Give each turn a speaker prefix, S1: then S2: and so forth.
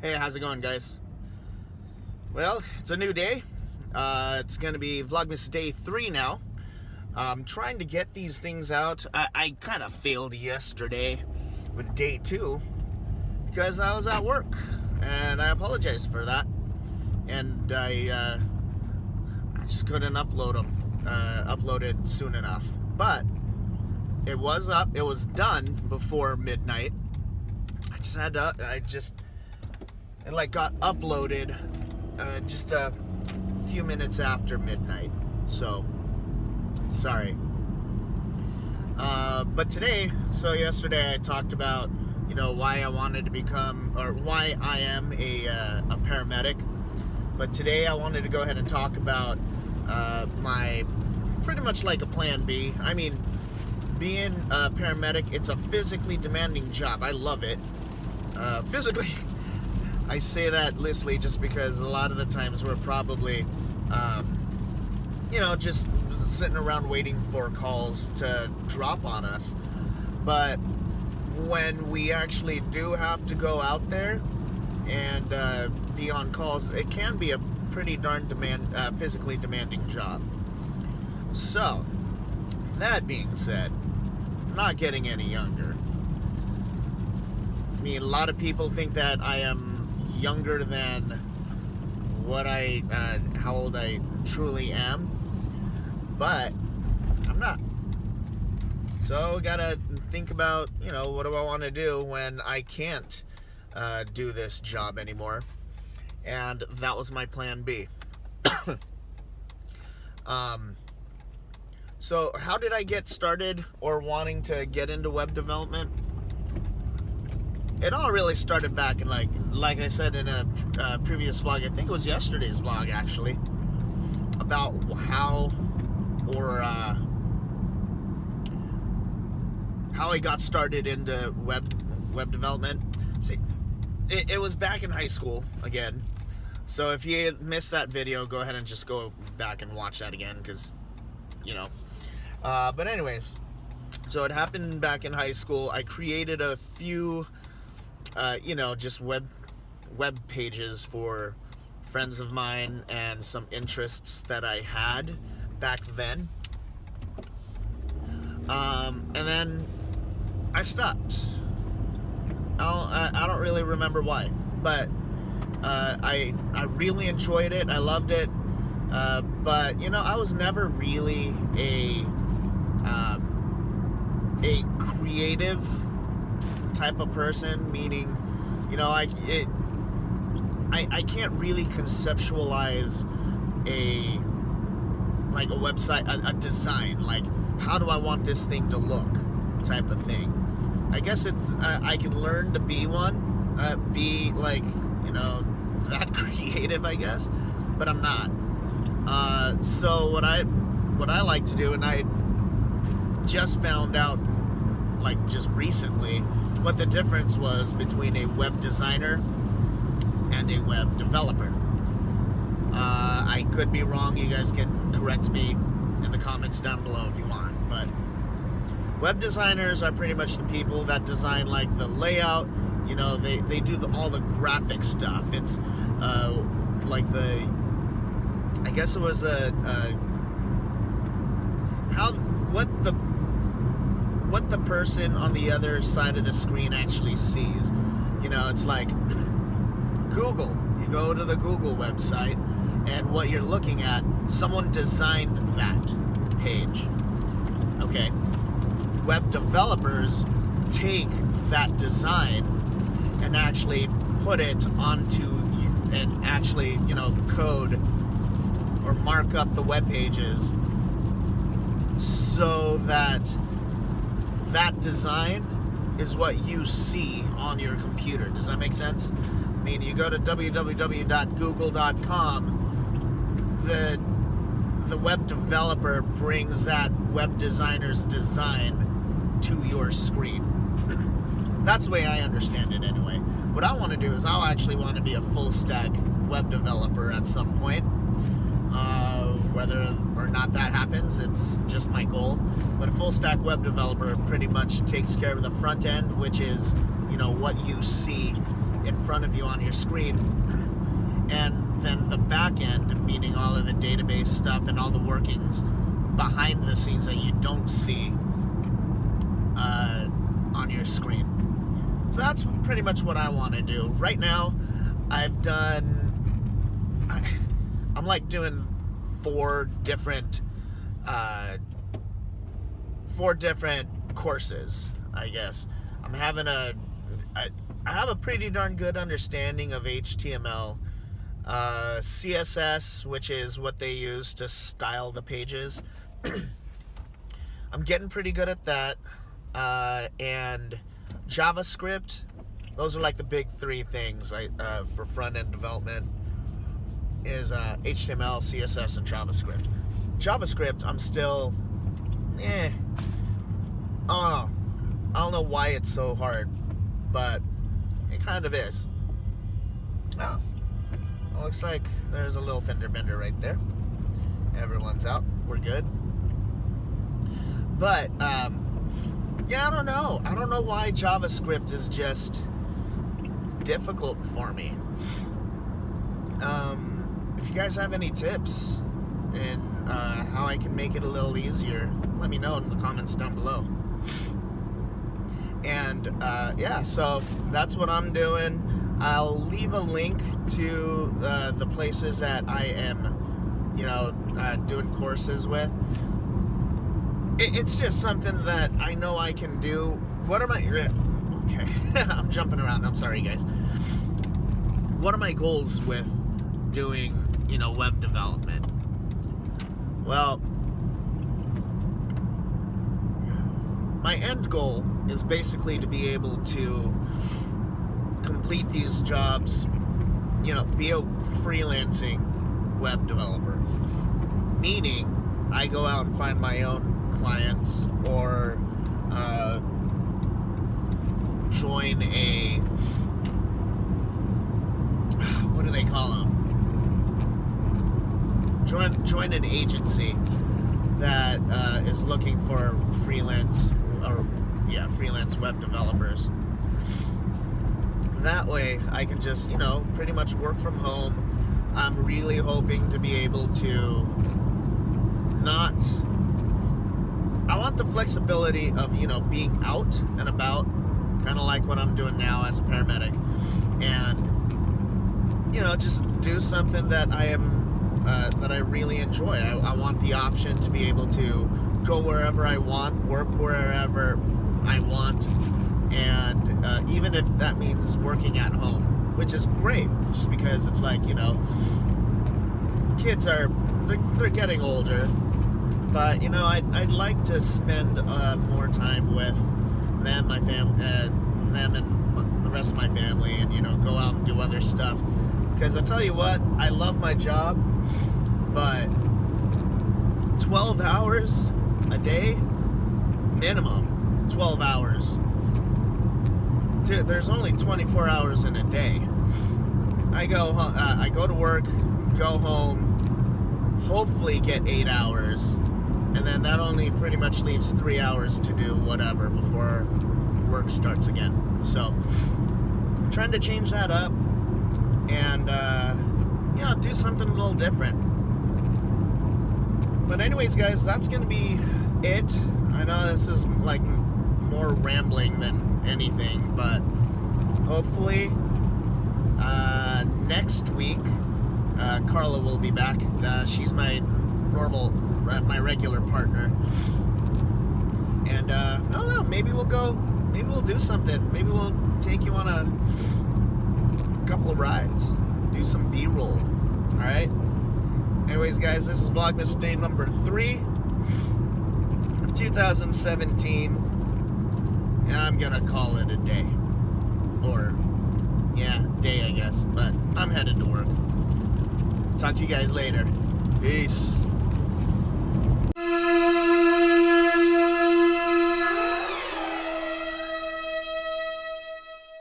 S1: Hey, how's it going, guys? Well, it's a new day. It's going to be Vlogmas Day 3 now. I'm trying to get these things out. I kind of failed yesterday with Day 2 because I was at work, and I apologize for that. And I just couldn't upload it soon enough. But it was up. It was done before midnight. I just had to. It got uploaded just a few minutes after midnight. So sorry. But today, yesterday I talked about why I wanted to become, or why I am a paramedic. But today I wanted to go ahead and talk about my pretty much like a plan B. I mean, being a paramedic, it's a physically demanding job. I love it. Physically, I say that loosely just because a lot of the times we're probably, just sitting around waiting for calls to drop on us. But when we actually do have to go out there and be on calls, it can be a pretty darn physically demanding job. So, that being said, I'm not getting any younger. I mean, a lot of people think that I am younger than what how old I truly am, but I'm not. So, gotta think about, what do I want to do when I can't do this job anymore, and that was my plan B. So how did I get started or wanting to get into web development? It all really started back in like I said in a previous vlog. I think it was yesterday's vlog actually, about how I got started into web development. See, it was back in high school again. So if you missed that video, go ahead and just go back and watch that again, because but anyways, so it happened back in high school. I created a few just web pages for friends of mine and some interests that I had back then. And then I stopped. I don't really remember why, but I really enjoyed it. I loved it. But I was never really a creative type of person, meaning, I can't really conceptualize a website, a design, like how do I want this thing to look type of thing. I guess I can learn to be one, be that creative, I guess, but I'm not. So what I like to do, and I just found out just recently what the difference was between a web designer and a web developer. I could be wrong. You guys can correct me in the comments down below if you want, but web designers are pretty much the people that design the layout. They do all the graphic stuff. It's I guess it was what the person on the other side of the screen actually sees. It's like Google. You go to the Google website, and what you're looking at, someone designed that page. Okay. Web developers take that design and actually put it onto, and actually, code or mark up the web pages so that design is what you see on your computer. Does that make sense? I mean, you go to www.google.com, the web developer brings that web designer's design to your screen. That's the way I understand it anyway. What I want to do is I'll actually want to be a full stack web developer at some point. Whether or not that happens, it's just my goal. But a full stack web developer pretty much takes care of the front end, which is, what you see in front of you on your screen, and then the back end, meaning all of the database stuff and all the workings behind the scenes that you don't see on your screen. So that's pretty much what I want to do. Right now, I'm like doing four different courses, I guess. I have a pretty darn good understanding of HTML, CSS, which is what they use to style the pages. I'm getting pretty good at that, and JavaScript. Those are like the big three things for front-end development is HTML, CSS, and JavaScript. JavaScript, I'm still, I don't know why it's so hard, but it kind of is. Oh, well, looks like there's a little fender bender right there. Everyone's out. We're good. But, yeah, I don't know. I don't know why JavaScript is just difficult for me. If you guys have any tips and how I can make it a little easier, let me know in the comments down below. And yeah, so that's what I'm doing. I'll leave a link to the places that I am, doing courses with. It's just something that I know I can do. What are my... Okay, I'm jumping around. I'm sorry, guys. What are my goals with doing, web development? Well, my end goal is basically to be able to complete these jobs, be a freelancing web developer. Meaning, I go out and find my own clients or join a, what do they call them? Join an agency that is looking for freelance web developers. That way I can just, pretty much work from home. I'm really hoping to be able to I want the flexibility of, being out and about, kind of like what I'm doing now as a paramedic, and, just do something that that I really enjoy. I want the option to be able to go wherever I want, work wherever I want, and even if that means working at home, which is great, just because it's like, kids they're getting older, but I'd like to spend more time with them, my family, them and the rest of my family, and go out and do other stuff. Because I tell you what, I love my job, but 12 hours a day, minimum 12 hours. Dude, there's only 24 hours in a day. I go to work, go home, hopefully get 8 hours, and then that only pretty much leaves 3 hours to do whatever before work starts again. So I'm trying to change that up and do something a little different. But anyways, guys, that's gonna be it. I know this is like more rambling than anything, but hopefully next week Carla will be back. She's my regular partner, and I don't know, maybe we'll do something. Maybe we'll take you on a couple of rides, do some B-roll. All right. Anyways, guys, this is Vlogmas day number 3 of 2017. And I'm gonna call it a day. Or, day, I guess. But I'm headed to work. Talk to you guys later. Peace.